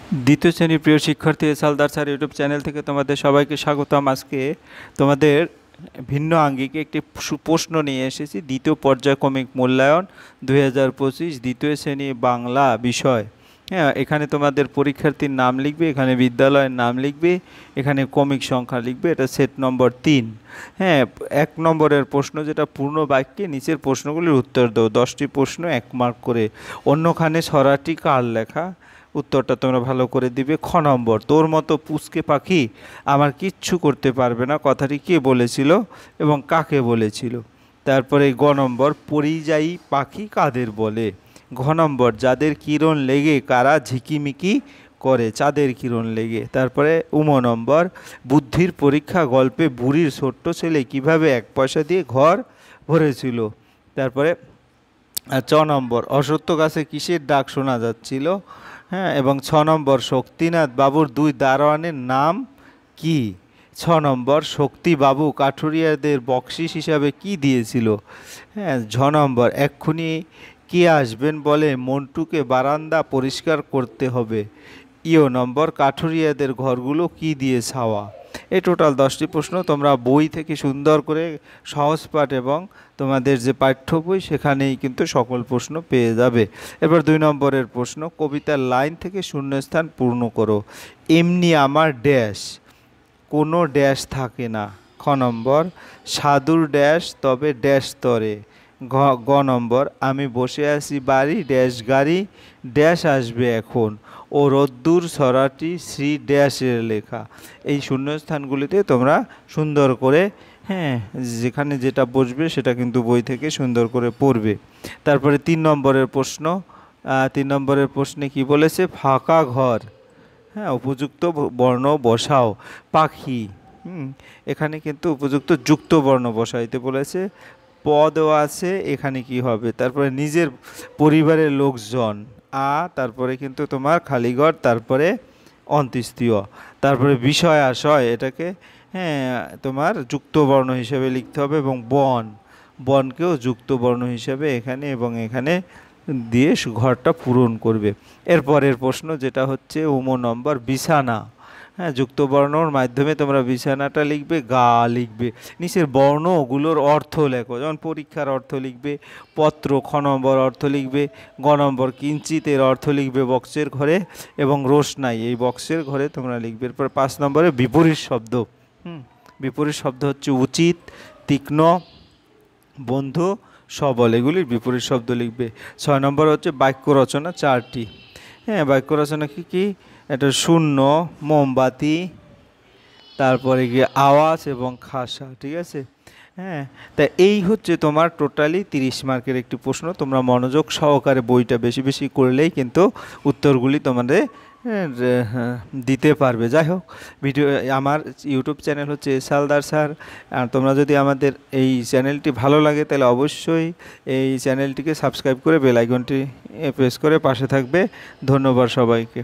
দ্বিতীয় শ্রেণীর প্রিয় শিক্ষার্থী এসালদার স্যার ইউটিউব চ্যানেল থেকে তোমাদের সবাইকে স্বাগতম। আজকে তোমাদের ভিন্ন আঙ্গিকে একটি প্রশ্ন নিয়ে এসেছি। দ্বিতীয় পর্যায়ক্রমিক মূল্যায়ন 2025 দ্বিতীয় শ্রেণী বাংলা বিষয়। হ্যাঁ, এখানে তোমাদের পরীক্ষার্থীর নাম লিখবে, এখানে বিদ্যালয়ের নাম লিখবে, এখানে ক্রমিক সংখ্যা লিখবে। এটা সেট নম্বর 3। হ্যাঁ, 1 নম্বরের প্রশ্ন যেটা পূর্ণ বাক্যে নিচের প্রশ্নগুলির উত্তর দাও। 10টি প্রশ্ন 1 মার্ক করে। অন্যখানে ছড়াটি কার লেখা? উত্তরটা তোমরা ভালো করে দিবে। খ নম্বর, তোর মতো পুচকে পাখি আমার কিচ্ছু করতে পারবে না, কথাটি কে বলেছিল এবং কাকে বলেছিল? তারপরে গ নম্বর, পরিযায়ী পাখি কাদের বলে? ঘ নম্বর, যাদের কিরণ লেগে কারা ঝিকিমিকি করে? চাঁদের কিরণ লেগে। তারপরে উম নম্বর, বুদ্ধির পরীক্ষা গল্পে বুড়ির ছোট্ট ছেলে কিভাবে 1 পয়সা দিয়ে ঘর ভরেছিল? তারপরে চ নম্বর, অশ্বত্থ গাছে কিসের ডাক শোনা যাচ্ছিল? হ্যাঁ, এবং 6 নম্বর, শক্তিনাথ বাবুর 2 দারোয়ানের নাম কি? 6 নম্বর, শক্তি বাবু কাঠুরিয়াদের বকশিস হিসাবে কি দিয়েছিল? হ্যাঁ, 6 নম্বর, এক্ষুনি কে আসবেন বলে মন্টুকে বারান্দা পরিষ্কার করতে হবে? ইও নম্বর, কাঠুরিয়াদের ঘরগুলো কি দিয়ে ছাওয়া? এই টোটাল 10টি প্রশ্ন তোমরা বই থেকে সুন্দর করে সহজ পাঠ এবং তোমাদের যে পাঠ্য বই সেখানেই কিন্তু সকল প্রশ্ন পেয়ে যাবে। এবার 2 নম্বরের প্রশ্ন, কবিতার লাইন থেকে শূন্যস্থান পূর্ণ করো। এমনি আমার ড্যাশ, কোনো ড্যাশ থাকে না। খ নম্বর, সাধুর ড্যাশ তবে ড্যাশ তরে। গ নম্বর, আমি বসে আছি বাড়ি ড্যাশ গাড়ি ড্যাশ আসবে এখন, ও রোদ্দুর ছড়াটি শ্রী ড্যাশের লেখা। এই শূন্যস্থানগুলিতে তোমরা সুন্দর করে, হ্যাঁ, যেখানে যেটা বসবে সেটা কিন্তু বই থেকে সুন্দর করে পড়বে। তারপরে 3 নম্বরের প্রশ্ন, 3 নম্বরের প্রশ্নে কি বলেছে? ফাঁকা ঘর, হ্যাঁ, উপযুক্ত বর্ণ বসাও। পাখি, এখানে কিন্তু উপযুক্ত যুক্ত বর্ণ বসাইতে বলেছে। পদও আছে, এখানে কি হবে? তারপরে নিজের পরিবারের লোকজন, তারপরে কিন্তু তোমার খালিঘর, তারপরে অন্ত্যেষ্টিয়। তারপরে বিষয় আশয়, এটাকে, হ্যাঁ, তোমার যুক্ত বর্ণ হিসেবে লিখতে হবে। এবং বনকেও যুক্ত বর্ণ হিসেবে এখানে এবং এখানে দিয়ে ঘরটা পূরণ করবে। এরপরের প্রশ্ন যেটা হচ্ছে নম্বর, বিছানা। হ্যাঁ, যুক্ত বর্ণর মাধ্যমে তোমরা বিছানাটা লিখবে, গা লিখবে। নিচের বর্ণগুলোর অর্থ লেখো, যেমন পরীক্ষার অর্থ লিখবে, পত্র। খ নম্বর, অর্থ লিখবে। গ নম্বর, কিঞ্চিতের অর্থ লিখবে বক্সের ঘরে, এবং রোশনাই এই বক্সের ঘরে তোমরা লিখবে। এরপর 5 নম্বরে বিপরীত শব্দ। বিপরীত শব্দ হচ্ছে উচিত, তীক্ষ্ণ, বন্ধু, সবল, এগুলির বিপরীত শব্দ লিখবে। 6 নম্বর হচ্ছে বাক্য রচনা 4টি। হ্যাঁ, বাক্য রচনা কী কী? এটা শূন্য, মোমবাতি, তারপরে গিয়ে আওয়াজ এবং খাসা, ঠিক আছে? হ্যাঁ, তা এই হচ্ছে তোমার টোটালি 30 মার্কের একটি প্রশ্ন। তোমরা মনোযোগ সহকারে বইটা বেশি বেশি করলেই কিন্তু উত্তরগুলি তোমাদের দিতে পারবে। যাই হোক, আমার ইউটিউব চ্যানেল হচ্ছে এসালদার স্যার। আর তোমরা যদি আমাদের এই চ্যানেলটি ভালো লাগে তাহলে অবশ্যই এই চ্যানেলটিকে সাবস্ক্রাইব করে বেল আইকনটি প্রেস করে পাশে থাকবে। ধন্যবাদ সবাইকে।